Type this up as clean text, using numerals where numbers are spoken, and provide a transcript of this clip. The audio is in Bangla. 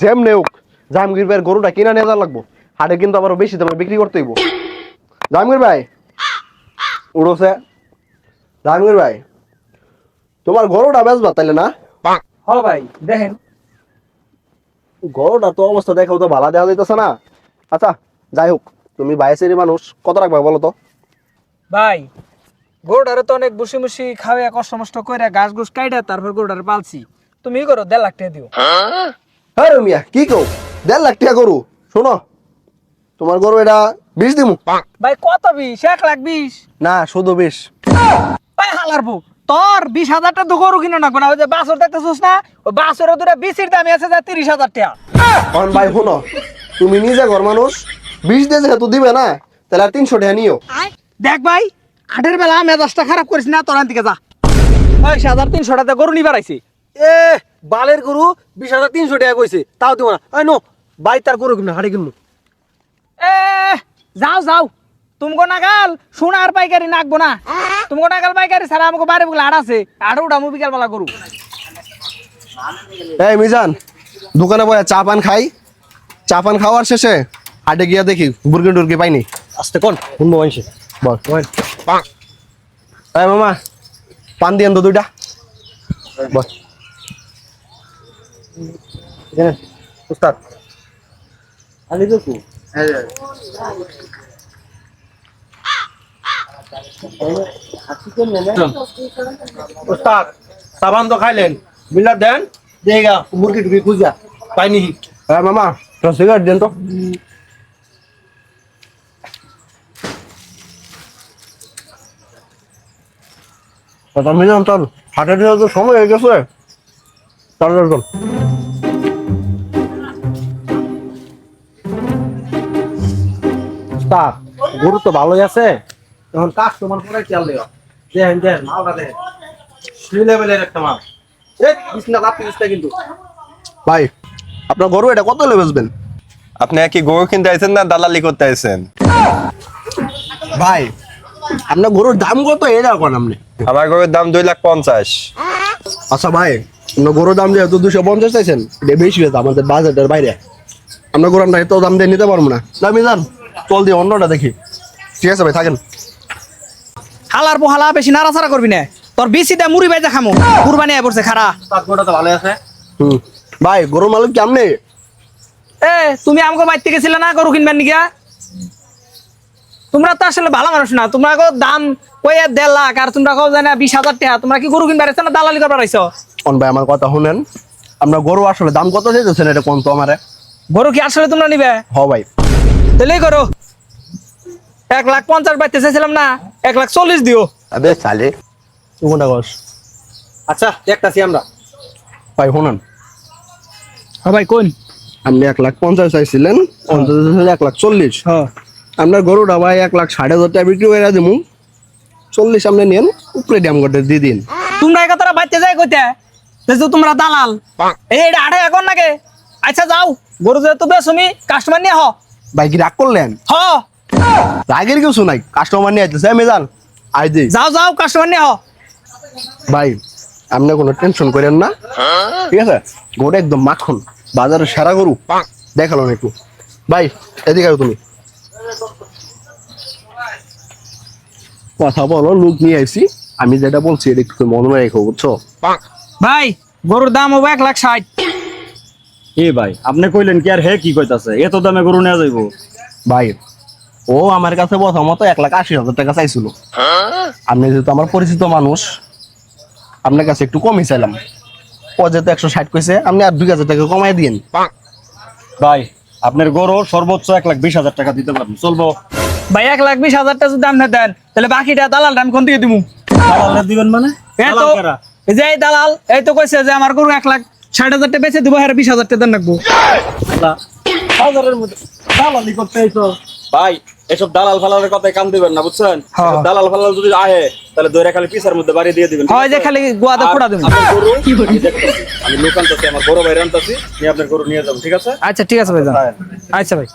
যেমনে হোক জাহাঙ্গীর ভাইয়ের গরুটা কিনা নিয়ে যাওয়া লাগবো। হাটে কিন্তু আবার বেশি দামে বিক্রি করতে হইব। জাহাঙ্গীর ভাই উড়োছে। জাহাঙ্গীর ভাই তোমার গরুটা বেচবা তাইলে না? হ ভাই দেখেন গরুটা তো অবস্থা দেখাও তো ভালো দেওয়া যাইতেছে না। আচ্ছা যাই হোক, তুমি বাইশেরই মানুষ, কত রাখবা বলো তো? ভাই, গরুটারে তো অনেক বসে বসে খাওয়া কষ্ট মষ্ট করে ঘাস ঘুষ কাইটা তারপর গরুটারে পালছি। তুমি করো 1.5 লাখ টাকা দিও। হ্যাঁ রুমিয়া কি কও, 1.5 লাখ টাকা গরু? শোনো তোমার গরু এটা 20 দিমু। ভাই কত 20? 1,20,000? না শুধু 20। ভাই হালার বউ, তোর 20,000 টাকা তো গরু কিনে না ওই যে বাছর দেখতেছিস না, ওই বাছরের দুটা 20-এর দামে আছে 30,000 টাকা। অন ভাই শোনো, তুমি নিজে ঘর মানুষ, 20 দিয়ে যেহেতু দিবে না তাহলে আর 300 টাকা নিও। দেখ ভাই, হাটের বেলা মেজাজটা খারাপ করিস না, তোর দিকে যা। ওই 3,500 টাকা গরু নিবার আইছি। এ বালের গরু 20,300 টাকা কইছে, তাও দিব না। এই নো ভাই, তার গরু কিনবো, হাটে কিনবো। এ যাও যাও, তুমগো নাগাল সোনার পাইকারি নাকবো না। তুমগো নাগাল পাইকারি ছাড়া আমাকে বাইরে বলে হাট আছে, হাটে উঠামু বিকাল বেলা গরু। এই মিজান, দোকানে বয়া চা পান খাই, চা পান খাওয়ার শেষে হাটে গিয়া দেখি বুরগি টুরগি পাইনি। আস্তে কোন শুনবো মানুষে। বল এই মামা, পান দিয়েন তো 2টা। বল এখানে উস্তাদ আলি দেখু। উস্তাদ সাবান তো খাইলেন, বিল্লার দেন দেগা মুরগি টুকি খুঁজা পাইনি। হ্যাঁ মামা, তো সিগারেট দেন তো। কথা মিজান, চল হাটে দিয়ে তো সময় হয়ে গেছে, চল চল চল। উস্তাদ গরু তো ভালোই আছে, এখন কাস্টমার পরে খেয়াল দিও। দেখেন দেখেন মালটা দেখেন, সেই লেভেলের একটা মাল। এই বিছনা লাপি দিচ্ছে কিন্তু। ভাই আপনার গরু এটা কত হলে বেচবেন? আপনি কি গরু কিনতে আইছেন না দালালি করতে আইছেন? ভাই আপনার গরুর দাম কত এটা কোন আপনি? আমার গরুর দাম 2,50,000। আচ্ছা ভাই, আপনার গরুর দাম যেহেতু 250 চাইছেন, এটা বেশি হয়েছে আমাদের বাজেটের বাইরে। আমরা গরু আমরা এত দাম দিয়ে নিতে পারবো না। দামি যান, চল দিয়ে অন্যটা দেখি। ঠিক আছে ভাই, থাকেন। হালার বউ হালা, বেশি নাড়াচাড়া করবি না। তোর বেশিটা মুড়ি বাইজা খামো, কুরবানি আয় পড়ছে খারা। উস্তাদ গরুটা তো ভালোই আছে। ভাই গরুর মালিক কেমনে? এ তুমি আমাকে বাইতে গেছিলে না গরু কিনবার নিগা? তোমরা তো আসলে ভালো মানুষ না। তোমরা দাম কই 1.5 লাখ আর তোমরা কও জানা 20,000 টাকা। তোমরা কি গরু কিনবার আইছো না দালালি করবার আইছো? কোন ভাই আমার কথা শুনেন, আমরা গরু আসলে দাম কত চাইতেছেন এটা কোন তো আমারে। গরু কি আসলে তোমরা নিবে? হ ভাই। তাহলেই করো। 1,50,000 বাইতে চাইছিলাম না, 1,40,000 দিও। আবে সালে তুই কোনটা কস? আচ্ছা দেখতাছি আমরা। ভাই শুনেন, হ্যাঁ ভাই কোন? আপনি 1,50,000 চাইছিলেন, 1,40,000। হ্যাঁ আপনার গরুটা ভাই 1,60,000 টাকা বিক্রি করে দেবো। 40 আপনি নেন, উপরে ড্যাম করতে দিয়ে দিন। তোমরা এই কথাটা বাইতে যাই কইতে যে তোমরা দালাল। এটা আড়ে এখন নাকি? আচ্ছা যাও, গরু যেহেতু বেচুমি, কাস্টমার নিয়ে হ। ভাই কি রাগ করলেন? হ রাগের কিছু নাই, কাস্টমার নিয়ে আসতেছে। আমি যান আই দিই। যাও যাও, কাস্টমার নিয়ে হ। ভাই আপনি কোনো টেনশন করেন না, ঠিক আছে? গরু একদম মাখন, বাজারে সেরা গরু দেখালো না একটু। ভাই এদিকে আও তুমি। কথা বলো, লোক নিয়ে আইছি, আমি যেটা বলছি এটা একটু মনে রেখো, বুঝছো? ভাই গরুর দাম হবে 1,60,000। এ ভাই আপনি কইলেন কি আর হে কি কইতাছে, এত দামে গরু নেওয়া যাইবো? ভাই ও আমার কাছে প্রথমত 1,80,000 টাকা চাইছিল। আপনি যেহেতু আমার পরিচিত মানুষ, আপনার কাছে একটু কমই চাইলাম। ও যেহেতু 160 কইছে, আপনি আর 2,000 টাকা কমাই দিন। ভাই আপনার গরু সর্বোচ্চ 1,20,000 টাকা দিতে পারবেন, চলবো? ভাই 1,20,000 টাকা যদি দাম না দেন তাহলে বাকিটা দালাল দাম কোন দিকে দিমু? দালালে দিবেন মানে? এই তো দালাল কারা? এই যে এই দালাল, এই তো কইছে যে আমার গরু 1,60,000 টাকা বেচে দিব, আর 20,000 টাকা দেন রাখবো। বাজারের মধ্যে দালালি করতে আইছো ভাই। এসব দালাল ফালালের কথায় কাম দিবেন না, বুঝছেন? হ্যাঁ। এসব দালাল ফালাল যদি আহে তাহলে দইরা খালি পিছার মধ্যে বাড়ি দিয়ে দিবেন। হয় যে খালি গোয়াতে ফোড়া দেবেন। আপনার গরু আমি দেখতাছি, আমি লোক আনতাছি, আমার বড় ভাই আনতাছি, নিয়ে আপনার গরু নিয়ে যাবো, ঠিক আছে? আচ্ছা ঠিক আছে ভাই, যান। আচ্ছা ভাই।